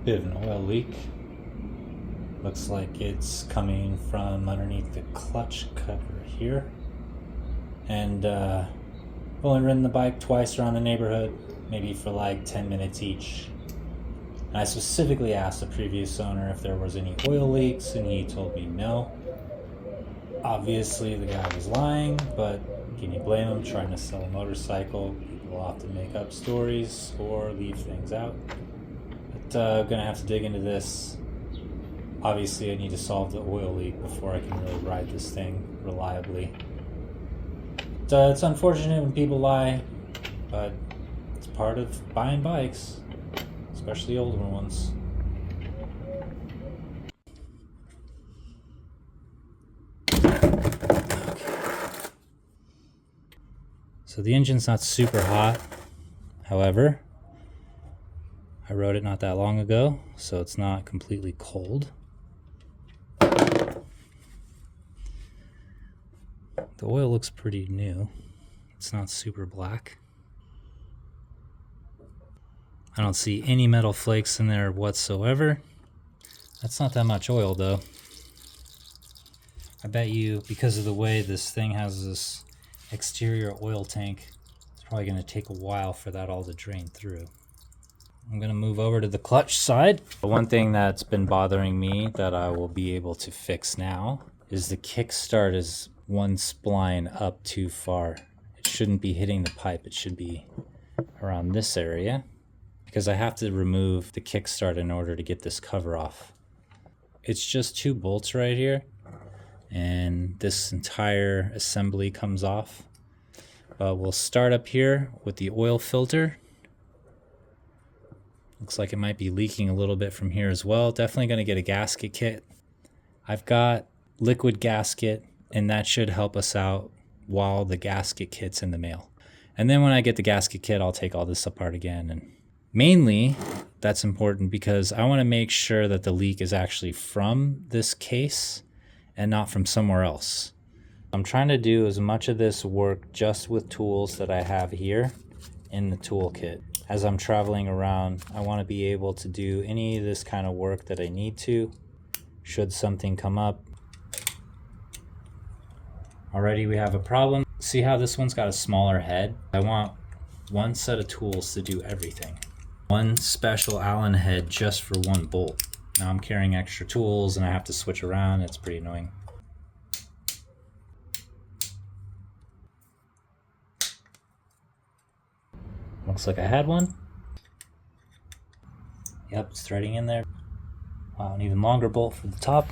Bit of an oil leak. Looks like it's coming from underneath the clutch cover here. And I've only ridden the bike twice around the neighborhood, maybe for like 10 minutes each. And I specifically asked the previous owner if there was any oil leaks, and he told me no. Obviously the guy was lying, but can you blame him? Trying to sell a motorcycle, people often make up stories or leave things out. But I'm gonna have to dig into this. Obviously I need to solve the oil leak before I can really ride this thing reliably. It's unfortunate when people lie, but it's part of buying bikes, especially older ones. So the engine's not super hot. However, I rode it not that long ago, so it's not completely cold. The oil looks pretty new. It's not super black. I don't see any metal flakes in there whatsoever. That's not that much oil though. I bet you, because of the way this thing has this exterior oil tank, it's probably going to take a while for that all to drain through. I'm going to move over to the clutch side. One thing that's been bothering me that I will be able to fix now is the kickstart is one spline up too far. It shouldn't be hitting the pipe. It should be around this area, because I have to remove the kickstart in order to get this cover off. It's just 2 bolts right here, and this entire assembly comes off. But we'll start up here with the oil filter. Looks like it might be leaking a little bit from here as well. Definitely going to get a gasket kit. I've got liquid gasket, and that should help us out while the gasket kit's in the mail. And then when I get the gasket kit, I'll take all this apart again. And mainly, that's important because I want to make sure that the leak is actually from this case and not from somewhere else. I'm trying to do as much of this work just with tools that I have here in the toolkit. As I'm traveling around, I want to be able to do any of this kind of work that I need to, should something come up. Already we have a problem. See how this one's got a smaller head? I want one set of tools to do everything. One special Allen head just for one bolt. Now I'm carrying extra tools and I have to switch around. It's pretty annoying. Looks like I had one. Yep, it's threading in there. Wow, an even longer bolt for the top.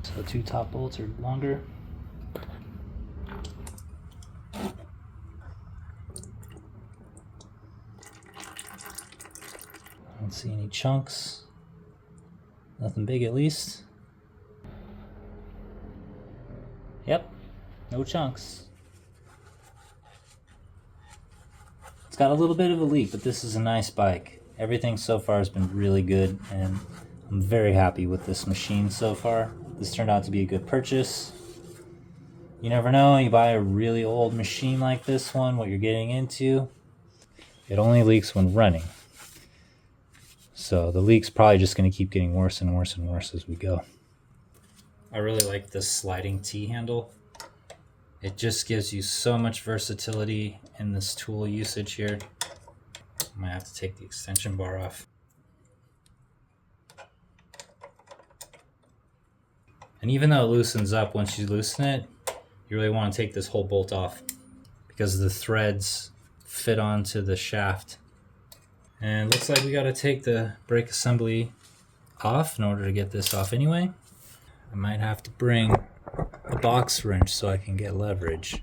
So 2 top bolts are longer. I don't see any chunks. Nothing big at least. Yep, no chunks. It's got a little bit of a leak, but this is a nice bike. Everything so far has been really good, and I'm very happy with this machine so far. This turned out to be a good purchase. You never know, you buy a really old machine like this one, what you're getting into. It only leaks when running. So the leak's probably just going to keep getting worse and worse and worse as we go. I really like this sliding T-handle. It just gives you so much versatility in this tool usage here. I might have to take the extension bar off. And even though it loosens up, once you loosen it, you really want to take this whole bolt off because the threads fit onto the shaft. And it looks like we got to take the brake assembly off in order to get this off anyway. I might have to bring a box wrench so I can get leverage.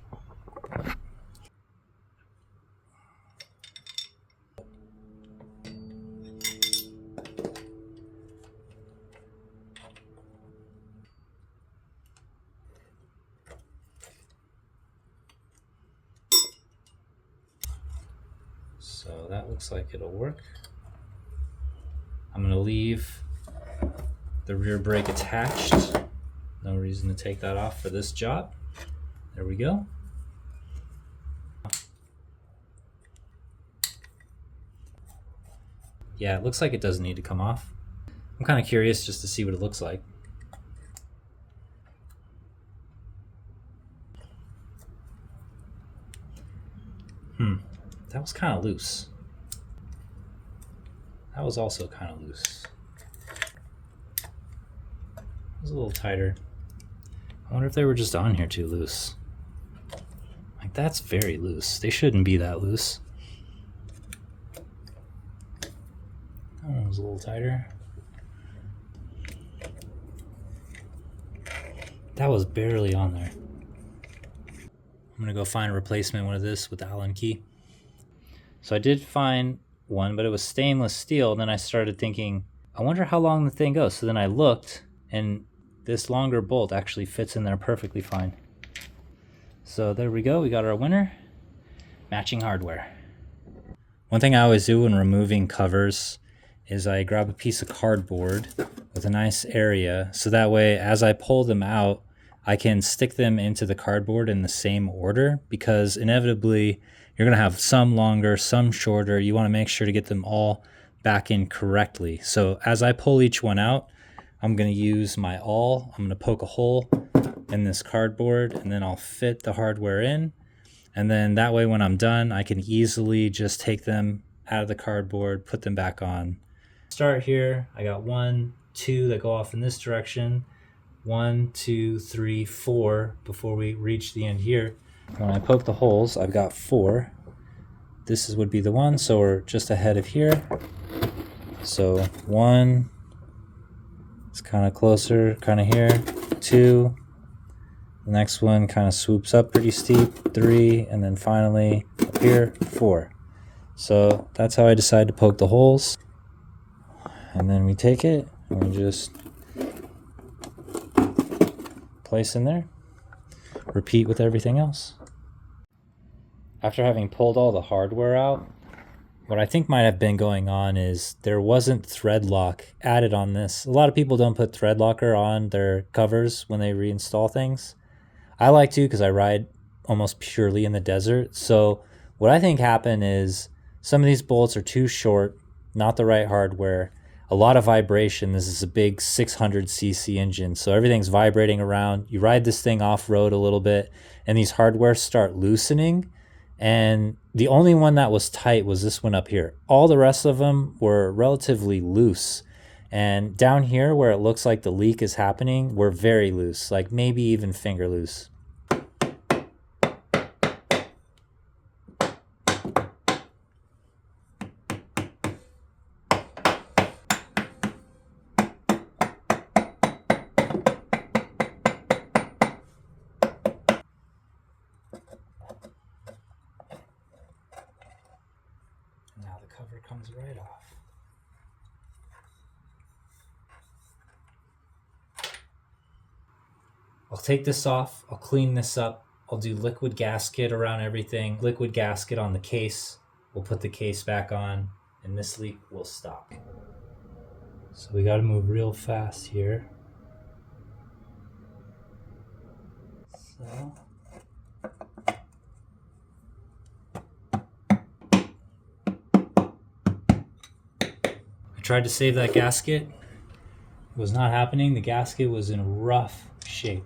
So that looks like it'll work. I'm going to leave the rear brake attached. No reason to take that off for this job. There we go. Yeah, it looks like it doesn't need to come off. I'm kind of curious just to see what it looks like. That was kind of loose. That was also kind of loose. It was a little tighter. I wonder if they were just on here too loose. Like, that's very loose. They shouldn't be that loose. That one was a little tighter. That was barely on there. I'm gonna go find a replacement one of this with the Allen key. So I did find one, but it was stainless steel. And then I started thinking, I wonder how long the thing goes. So then I looked, and this longer bolt actually fits in there perfectly fine. So there we go, we got our winner. Matching hardware. One thing I always do when removing covers is I grab a piece of cardboard with a nice area, so that way as I pull them out, I can stick them into the cardboard in the same order, because inevitably you're going to have some longer, some shorter. You want to make sure to get them all back in correctly. So as I pull each one out, I'm going to use my awl. I'm going to poke a hole in this cardboard, and then I'll fit the hardware in. And then that way when I'm done, I can easily just take them out of the cardboard, put them back on. Start here. I got 1, 2 that go off in this direction. 1, 2, 3, 4 before we reach the end here. When I poke the holes, I've got 4. This would be the one, so we're just ahead of here. So 1, it's kind of closer, kind of here. 2, the next one kind of swoops up pretty steep. 3, and then finally up here, 4. So that's how I decide to poke the holes. And then we take it and we just place in there. Repeat with everything else. After having pulled all the hardware out, what I think might have been going on is there wasn't thread lock added on this. A lot of people don't put thread locker on their covers when they reinstall things. I like to, because I ride almost purely in the desert. So what I think happened is some of these bolts are too short, not the right hardware, a lot of vibration. This is a big 600cc engine, so everything's vibrating around. You ride this thing off-road a little bit, and these hardware start loosening. And the only one that was tight was this one up here. All the rest of them were relatively loose. And down here where it looks like the leak is happening, we're very loose, like maybe even finger loose. Now the cover comes right off. I'll take this off, I'll clean this up, I'll do liquid gasket around everything, liquid gasket on the case, we'll put the case back on, and this leak will stop. So we gotta move real fast here. So I tried to save that gasket. It was not happening. The gasket was in rough shape.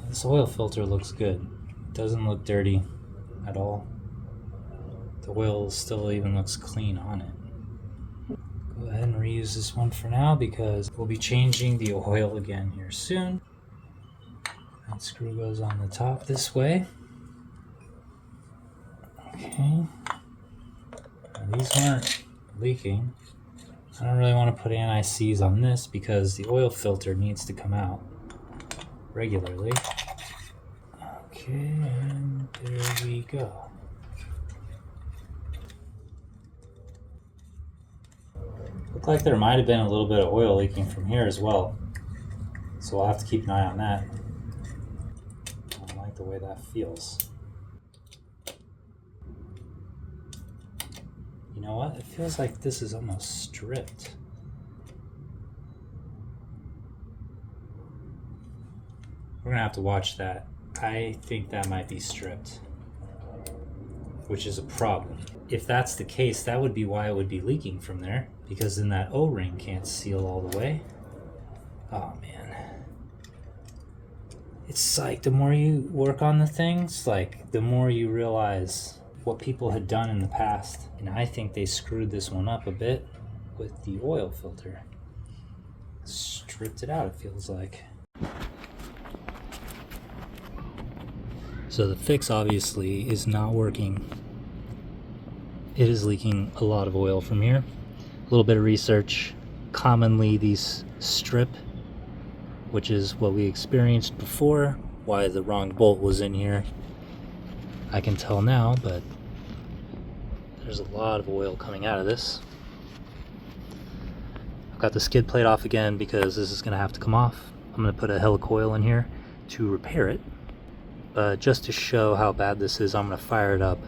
This oil filter looks good. It doesn't look dirty at all. The oil still even looks clean on it. Go ahead and reuse this one for now because we'll be changing the oil again here soon. That screw goes on the top this way. Okay. Now these aren't leaking. I don't really want to put anti-seize on this because the oil filter needs to come out regularly. Okay, and there we go. Looked like there might have been a little bit of oil leaking from here as well. So we'll have to keep an eye on that. I don't like the way that feels. You know what? It feels like this is almost stripped. We're gonna have to watch that. I think that might be stripped, which is a problem. If that's the case, that would be why it would be leaking from there, because then that O-ring can't seal all the way. Oh man. It's like the more you work on the things, like the more you realize what people had done in the past. And I think they screwed this one up a bit with the oil filter. Stripped it out, it feels like. So the fix obviously is not working. It is leaking a lot of oil from here. A little bit of research. Commonly these strip, which is what we experienced before. Why the wrong bolt was in here, I can tell now, but there's a lot of oil coming out of this. I've got the skid plate off again because this is gonna have to come off. I'm gonna put a helicoil in here to repair it. But just to show how bad this is, I'm gonna fire it up.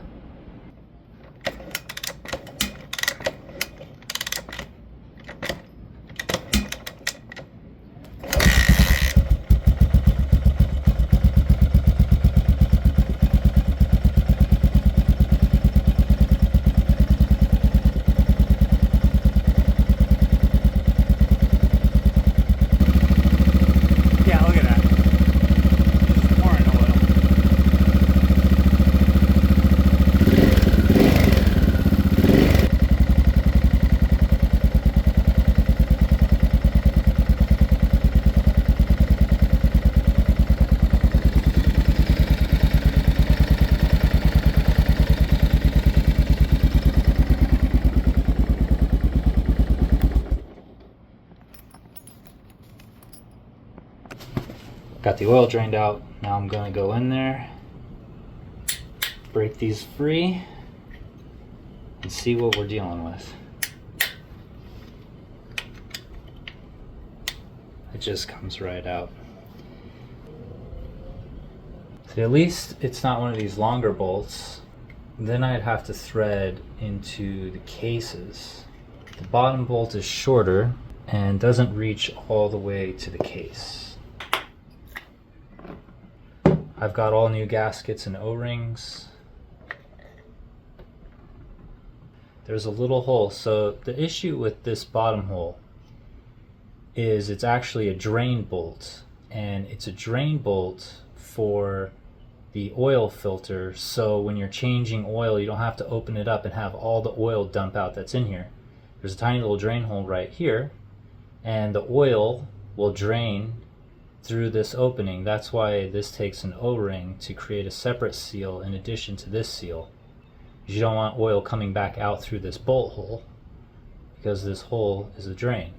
Got the oil drained out. Now I'm gonna go in there, break these free, and see what we're dealing with. It just comes right out. So at least it's not one of these longer bolts. Then I'd have to thread into the cases. The bottom bolt is shorter and doesn't reach all the way to the case. I've got all new gaskets and O-rings. There's a little hole. So the issue with this bottom hole is it's actually a drain bolt, and it's a drain bolt for the oil filter, so when you're changing oil you don't have to open it up and have all the oil dump out that's in here. There's a tiny little drain hole right here, and the oil will drain through this opening. That's why this takes an O-ring to create a separate seal in addition to this seal. You don't want oil coming back out through this bolt hole, because this hole is a drain.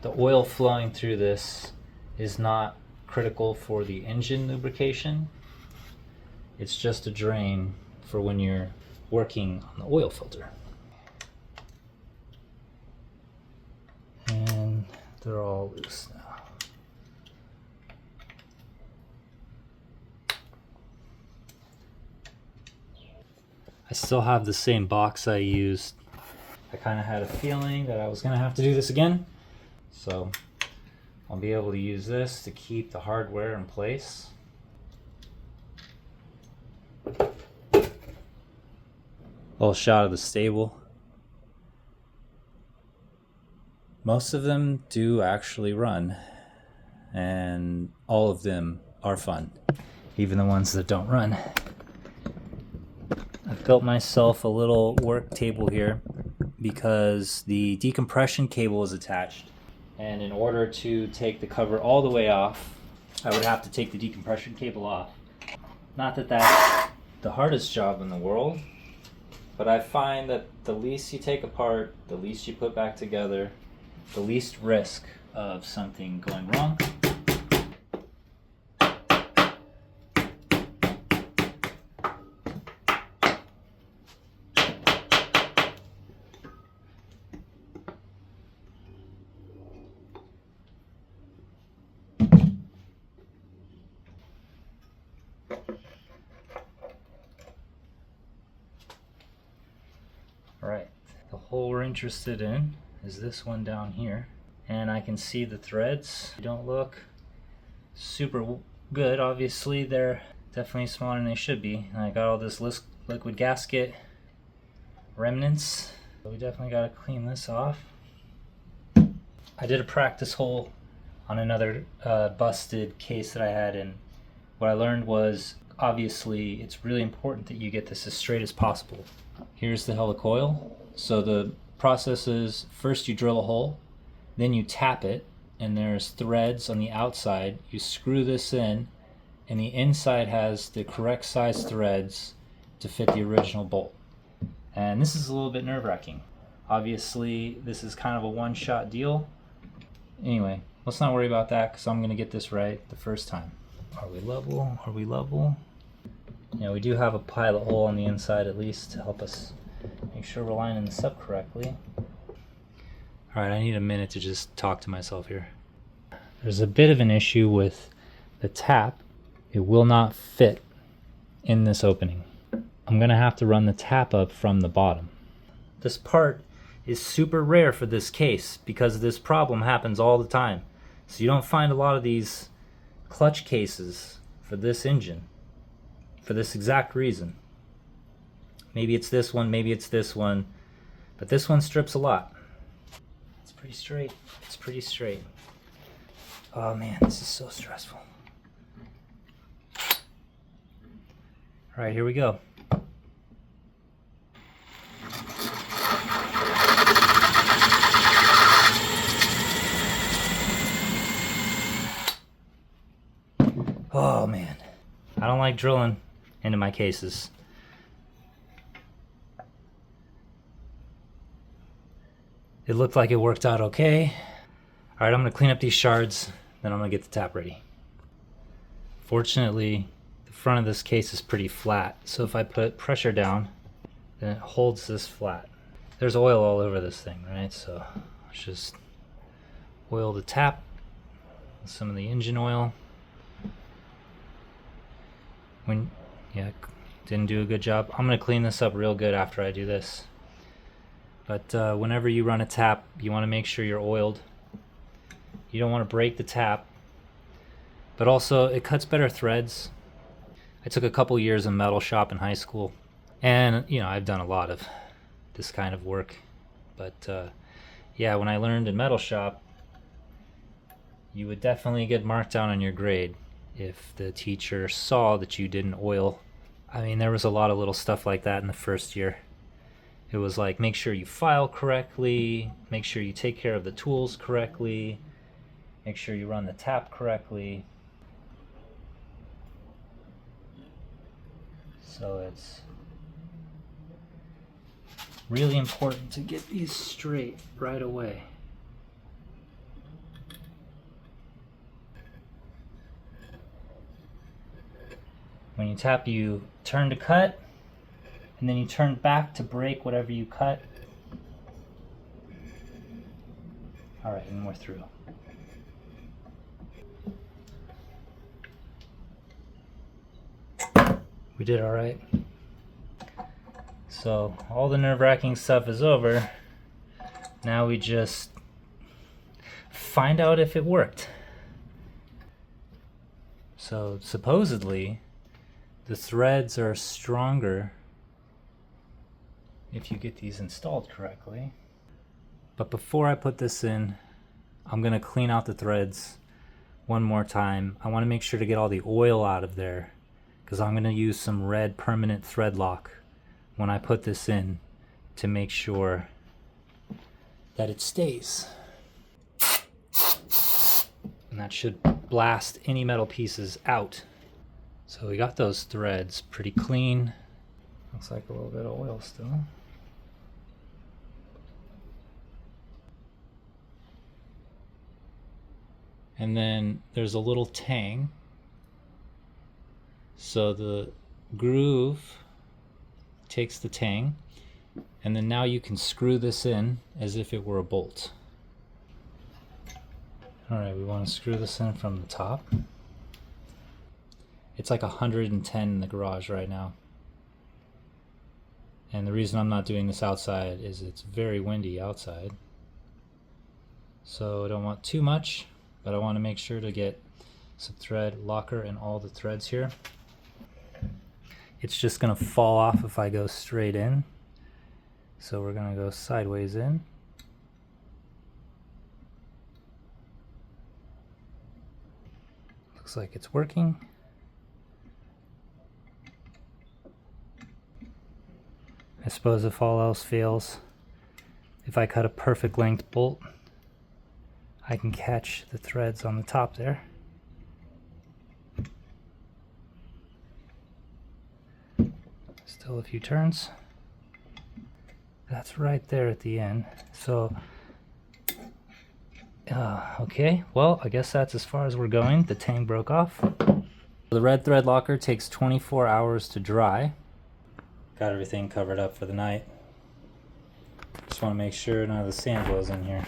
The oil flowing through this is not critical for the engine lubrication. It's just a drain for when you're working on the oil filter. And they're all loose now. I still have the same box I used. I kind of had a feeling that I was going to have to do this again. So I'll be able to use this to keep the hardware in place. Little shot of the stable. Most of them do actually run, and all of them are fun, even the ones that don't run. I've built myself a little work table here because the decompression cable is attached, and in order to take the cover all the way off, I would have to take the decompression cable off. Not that that's the hardest job in the world, but I find that the least you take apart, the least you put back together, the least risk of something going wrong. Alright, the hole we're interested in is this one down here, and I can see the threads. They don't look super good. Obviously, they're definitely smaller than they should be. And I got all this liquid gasket remnants. So we definitely got to clean this off. I did a practice hole on another busted case that I had, and what I learned was obviously it's really important that you get this as straight as possible. Here's the helicoil. So the process is first you drill a hole, then you tap it, and there's threads on the outside. You screw this in, and the inside has the correct size threads to fit the original bolt. And this is a little bit nerve-wracking. Obviously, this is kind of a one-shot deal. Anyway, let's not worry about that because I'm going to get this right the first time. Are we level? Are we level? Yeah, we do have a pilot hole on the inside at least to help us make sure we're lining this up correctly. Alright, I need a minute to just talk to myself here. There's a bit of an issue with the tap. It will not fit in this opening. I'm going to have to run the tap up from the bottom. This part is super rare for this case because this problem happens all the time. So you don't find a lot of these clutch cases for this engine for this exact reason. Maybe it's this one, maybe it's this one, but this one strips a lot. It's pretty straight. It's pretty straight. Oh man, this is so stressful. All right, here we go. Oh man, I don't like drilling into my cases. It looked like it worked out okay. All right, I'm gonna clean up these shards, then I'm gonna get the tap ready. Fortunately, the front of this case is pretty flat, so if I put pressure down, then it holds this flat. There's oil all over this thing, right? So let's just oil the tap with some of the engine oil. Didn't do a good job. I'm gonna clean this up real good after I do this. But whenever you run a tap, you want to make sure you're oiled. You don't want to break the tap, but also it cuts better threads. I took a couple years in metal shop in high school, and I've done a lot of this kind of work. But yeah, when I learned in metal shop, you would definitely get marked down on your grade if the teacher saw that you didn't oil. I mean, there was a lot of little stuff like that in the first year. It was like, make sure you file correctly, make sure you take care of the tools correctly, make sure you run the tap correctly. So it's really important to get these straight right away. When you tap, you turn to cut, and then you turn back to break whatever you cut. All right, and we're through. We did all right. So all the nerve-wracking stuff is over. Now we just find out if it worked. So supposedly, the threads are stronger if you get these installed correctly. But before I put this in, I'm gonna clean out the threads one more time. I wanna make sure to get all the oil out of there because I'm gonna use some red permanent thread lock when I put this in to make sure that it stays. And that should blast any metal pieces out. So we got those threads pretty clean. Looks like a little bit of oil still. And then there's a little tang. So the groove takes the tang, and then now you can screw this in as if it were a bolt. All right, we want to screw this in from the top. It's like 110 in the garage right now. And the reason I'm not doing this outside is it's very windy outside. So I don't want too much, but I want to make sure to get It's a thread locker in all the threads here. It's just gonna fall off if I go straight in. So we're gonna go sideways in. Looks like it's working. I suppose if all else fails, if I cut a perfect length bolt, I can catch the threads on the top there. Still a few turns. That's right there at the end. So, okay, well, I guess that's as far as we're going. The tang broke off. The red thread locker takes 24 hours to dry. Got everything covered up for the night. Just want to make sure none of the sand blows in here.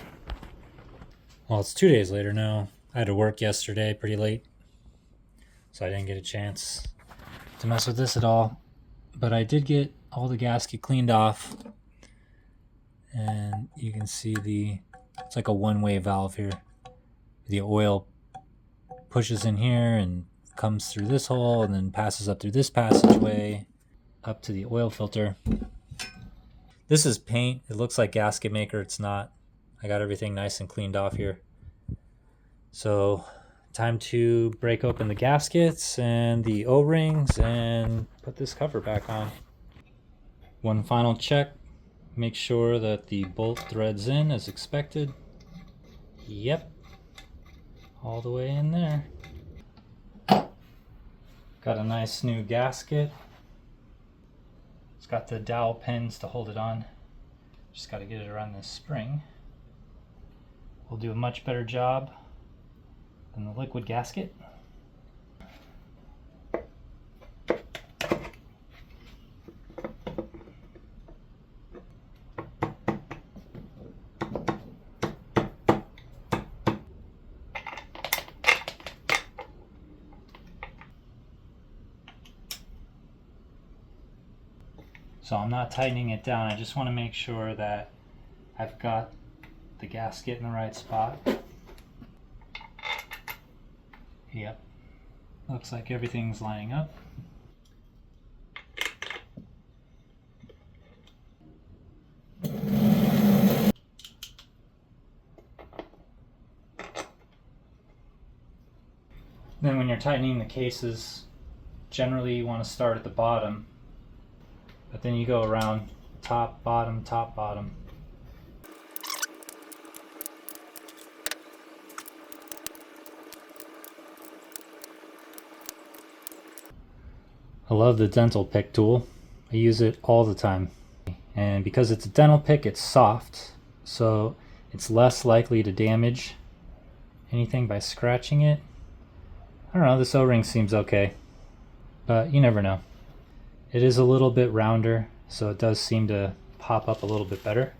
Well, it's 2 days later now. I had to work yesterday pretty late, so I didn't get a chance to mess with this at all. But I did get all the gasket cleaned off, and you can see it's like a one-way valve here. The oil pushes in here and comes through this hole and then passes up through this passageway up to the oil filter. This is paint. It looks like gasket maker. It's not. I got everything nice and cleaned off here. So time to break open the gaskets and the O-rings and put this cover back on. One final check. Make sure that the bolt threads in as expected. Yep. All the way in there. Got a nice new gasket. It's got the dowel pins to hold it on. Just got to get it around this spring. We'll do a much better job than the liquid gasket. So I'm not tightening it down. I just want to make sure that I've got the gasket in the right spot. Yep. Looks like everything's lining up. Then when you're tightening the cases, generally you want to start at the bottom, but then you go around top, bottom, top, bottom. I love the dental pick tool. I use it all the time. And because it's a dental pick, it's soft, so it's less likely to damage anything by scratching it. I don't know, this O-ring seems okay, but you never know. It is a little bit rounder, so it does seem to pop up a little bit better.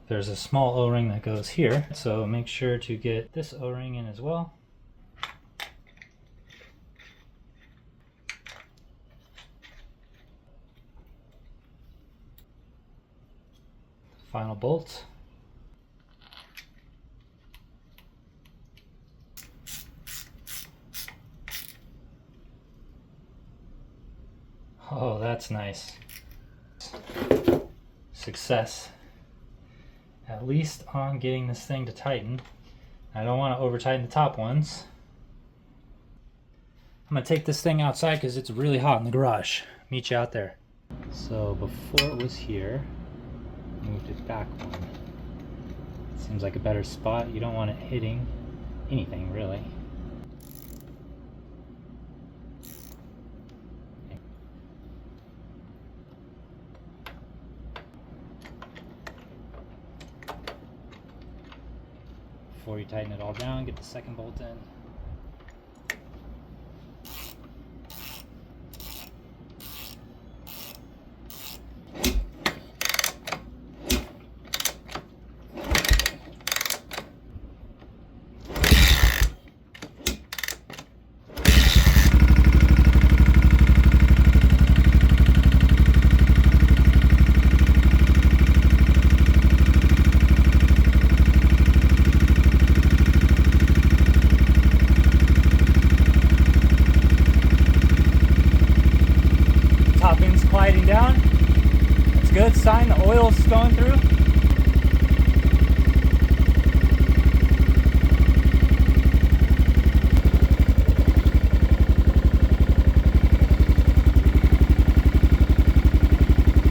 There's a small O-ring that goes here, so make sure to get this O-ring in as well. Final bolt. Oh, that's nice. Success. At least on getting this thing to tighten. I don't want to over tighten the top ones. I'm gonna take this thing outside because it's really hot in the garage. Meet you out there. So before it was here, moved it back one. Seems like a better spot. You don't want it hitting anything really. Before you tighten it all down, get the second bolt in. sliding down. It's a good sign the oil's going through.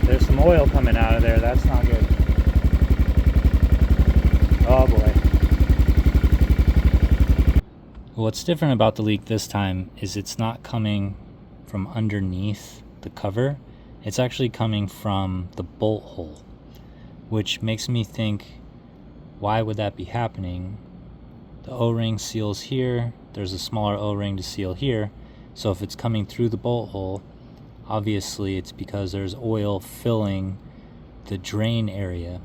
There's some oil coming out of there. That's not good. Oh boy. What's different about the leak this time is it's not coming from underneath the cover. It's actually coming from the bolt hole, which makes me think, why would that be happening? The O-ring seals here. There's a smaller O-ring to seal here. So if it's coming through the bolt hole, obviously it's because there's oil filling the drain area.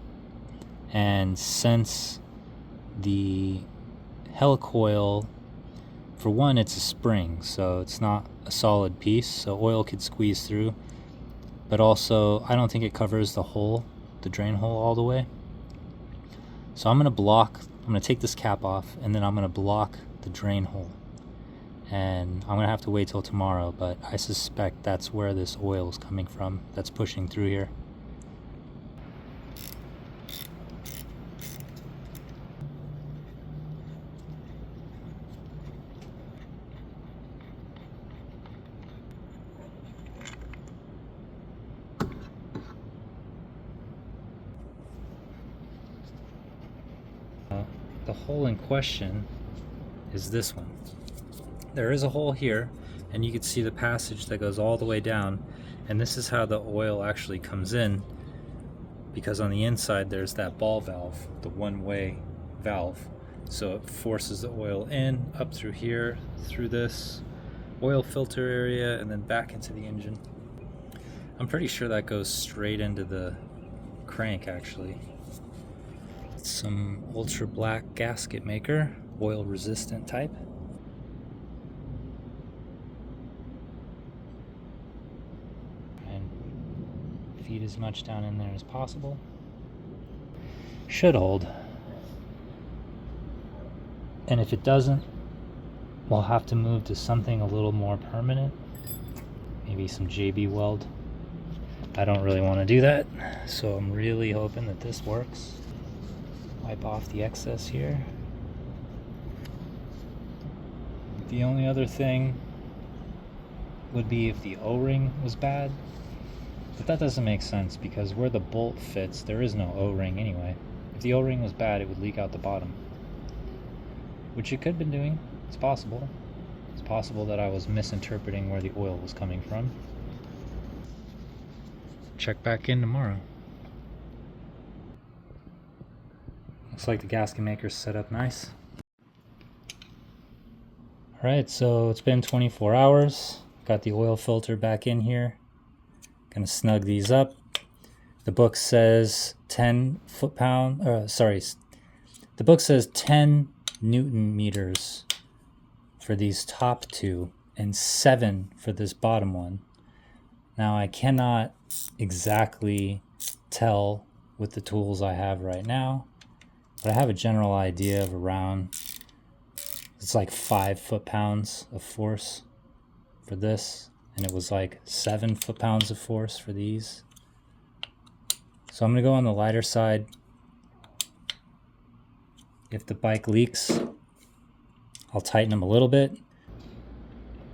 And since the helicoil, for one, it's a spring, so it's not a solid piece, so oil could squeeze through. But also, I don't think it covers the hole, the drain hole all the way. So I'm gonna take this cap off, and then I'm gonna block the drain hole. And I'm gonna have to wait till tomorrow, but I suspect that's where this oil is coming from that's pushing through here. The hole in question is this one. There is a hole here, and you can see the passage that goes all the way down, and this is how the oil actually comes in, because on the inside there's that ball valve, the one-way valve, so it forces the oil in, up through here, through this oil filter area, and then back into the engine. I'm pretty sure that goes straight into the crank actually. Some ultra black gasket maker, oil resistant type. And feed as much down in there as possible. Should hold. And if it doesn't, we'll have to move to something a little more permanent. Maybe some JB weld. I don't really want to do that, so I'm really hoping that this works. Wipe off the excess here. The only other thing would be if the O-ring was bad, but that doesn't make sense because where the bolt fits, there is no O-ring anyway. If the O-ring was bad, it would leak out the bottom, which it could have been doing. It's possible. It's possible that I was misinterpreting where the oil was coming from. Check back in tomorrow. Looks like the gasket maker's set up nice. Alright, so it's been 24 hours. Got the oil filter back in here. Gonna snug these up. The book says 10 the book says 10 Newton meters for these top two and 7 for this bottom one. Now I cannot exactly tell with the tools I have right now, but I have a general idea of around, it's like 5 foot-pounds of force for this, and it was like 7 foot-pounds of force for these. So I'm gonna go on the lighter side. If the bike leaks, I'll tighten them a little bit.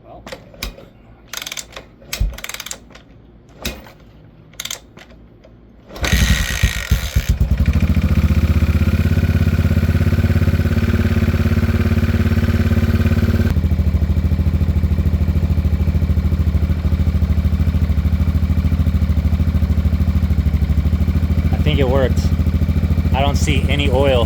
Well, I think it worked. I don't see any oil.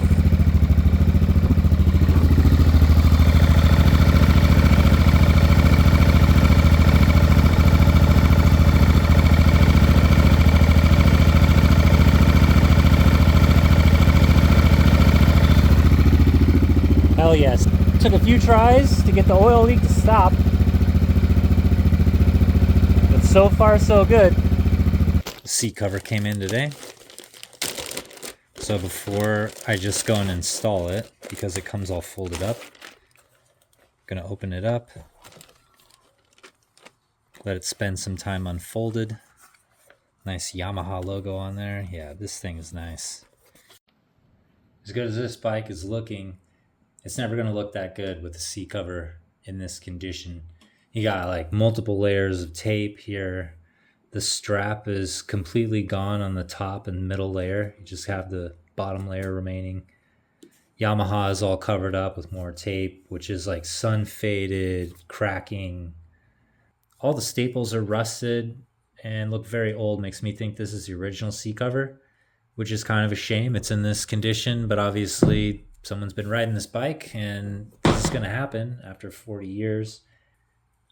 Hell yes. Took a few tries to get the oil leak to stop, but so far so good. The seat cover came in today. So before I just go and install it, because it comes all folded up, I'm gonna open it up, let it spend some time unfolded, Nice Yamaha logo on there. Yeah, this thing is nice. As good as this bike is looking, it's never going to look that good with the seat cover in this condition. You got like multiple layers of tape here. The strap is completely gone on the top and middle layer. You just have the bottom layer remaining. Yamaha is all covered up with more tape, which is like sun faded, cracking. All the staples are rusted and look very old. Makes me think this is the original seat cover, which is kind of a shame. It's in this condition, but obviously someone's been riding this bike and this is going to happen after 40 years.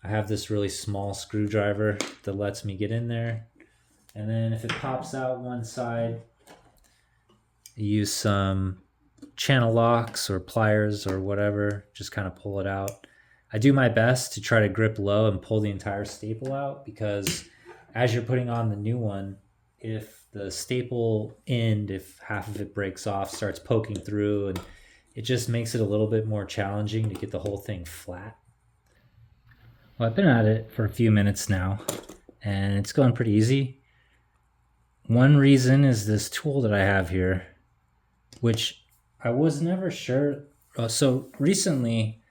I have this really small screwdriver that lets me get in there. And then if it pops out one side, you use some channel locks or pliers or whatever, just kind of pull it out. I do my best to try to grip low and pull the entire staple out, because as you're putting on the new one, if the staple end, if half of it breaks off, starts poking through, and it just makes it a little bit more challenging to get the whole thing flat. Well, I've been at it for a few minutes now and it's going pretty easy. One reason is this tool that I have here, which I was never sure. So recently,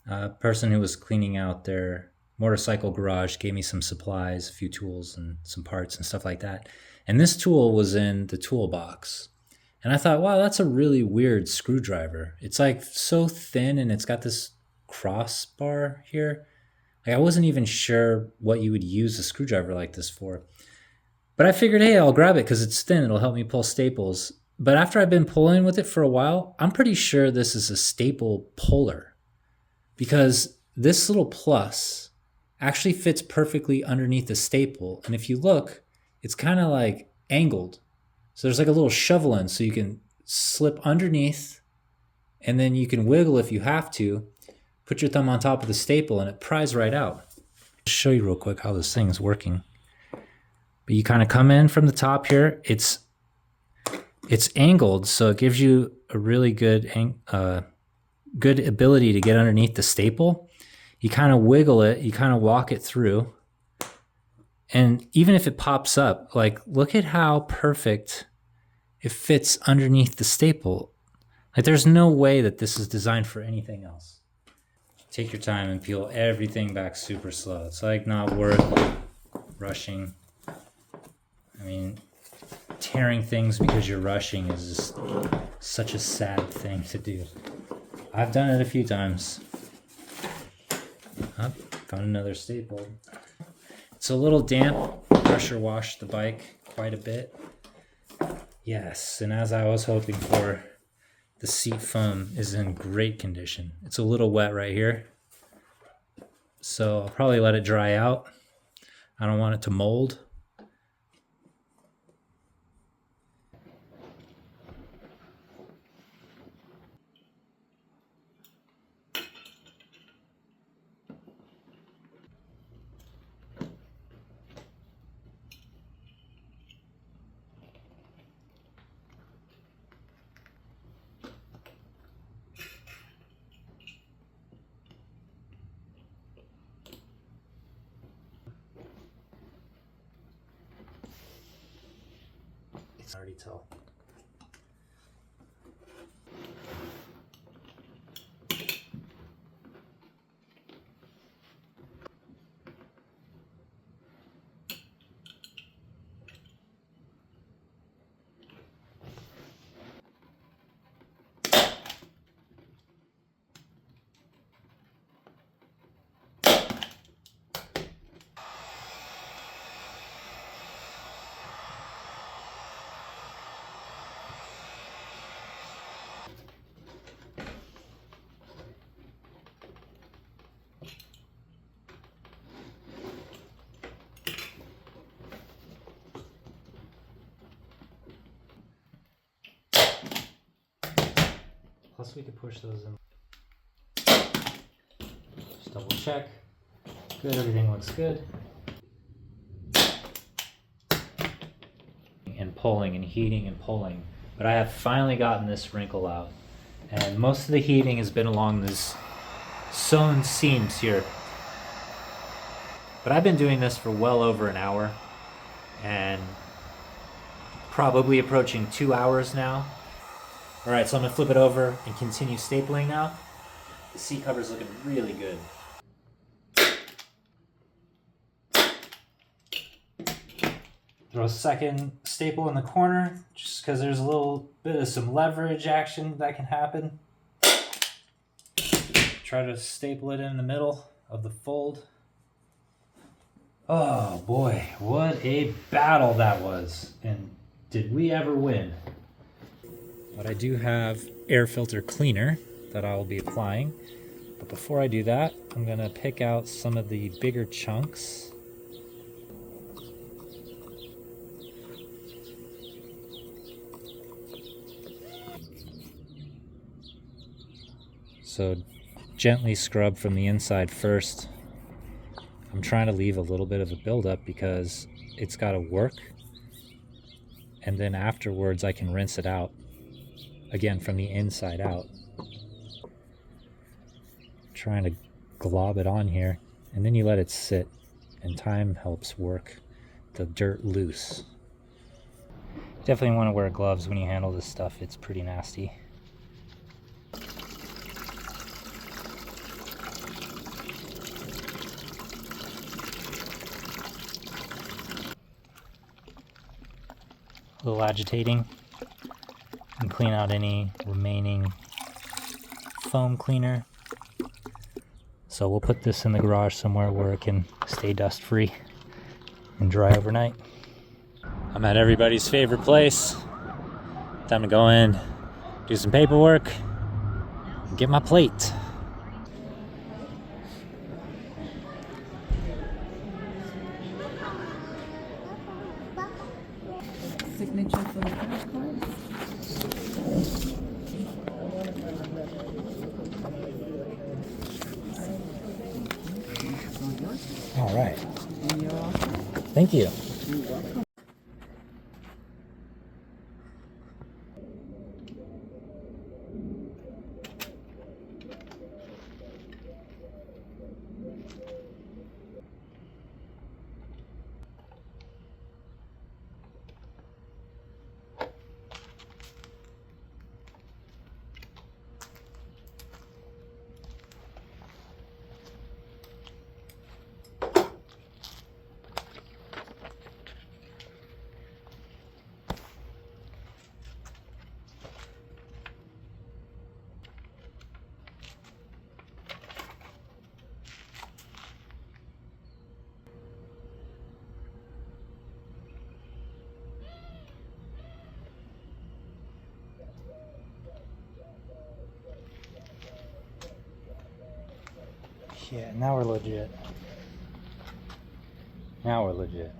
a person who was cleaning out their motorcycle garage gave me some supplies, a few tools and some parts and stuff like that. And this tool was in the toolbox. And I thought, wow, that's a really weird screwdriver. It's like so thin and it's got this crossbar here. Like I wasn't even sure what you would use a screwdriver like this for. But I figured, hey, I'll grab it because it's thin. It'll help me pull staples. But after I've been pulling with it for a while, I'm pretty sure this is a staple puller, because this little plus actually fits perfectly underneath the staple. And if you look, it's kind of like angled. So there's like a little shovel in, so you can slip underneath and then you can wiggle if you have to, put your thumb on top of the staple and it pries right out. I'll show you real quick how this thing is working. But you kind of come in from the top here. It's angled, so it gives you a really good ability to get underneath the staple. You kind of wiggle it, you kind of walk it through. And even if it pops up, like look at how perfect it fits underneath the staple. Like there's no way that this is designed for anything else. Take your time and peel everything back super slow. It's like not worth rushing. I mean, tearing things because you're rushing is just such a sad thing to do. I've done it a few times. Oh, found another staple. It's a little damp. Pressure washed the bike quite a bit. Yes, and as I was hoping for, the seat foam is in great condition. It's a little wet right here, so I'll probably let it dry out. I don't want it to mold. It's already tall. Plus we could push those in. Just double check. Good, everything looks good. And pulling and heating and pulling. But I have finally gotten this wrinkle out. And most of the heating has been along this sewn seams here. But I've been doing this for well over an hour. and probably approaching 2 hours now. All right, so I'm gonna flip it over and continue stapling now. The seat cover's looking really good. Throw a second staple in the corner, just because there's a little bit of some leverage action that can happen. Try to staple it in the middle of the fold. Oh boy, what a battle that was. And did we ever win? But I do have air filter cleaner that I will be applying. But before I do that, I'm gonna pick out some of the bigger chunks. So gently scrub from the inside first. I'm trying to leave a little bit of a buildup because it's got to work. And then afterwards I can rinse it out again from the inside out. Trying to glob it on here, and then you let it sit, and time helps work the dirt loose. Definitely want to wear gloves when you handle this stuff. It's pretty nasty. A little agitating, and clean out any remaining foam cleaner. So we'll put this in the garage somewhere where it can stay dust free and dry overnight. I'm at everybody's favorite place. Time to go in, do some paperwork, and get my plate. Signature for the credit card. All right. Thank you. Yeah, now we're legit. Now we're legit.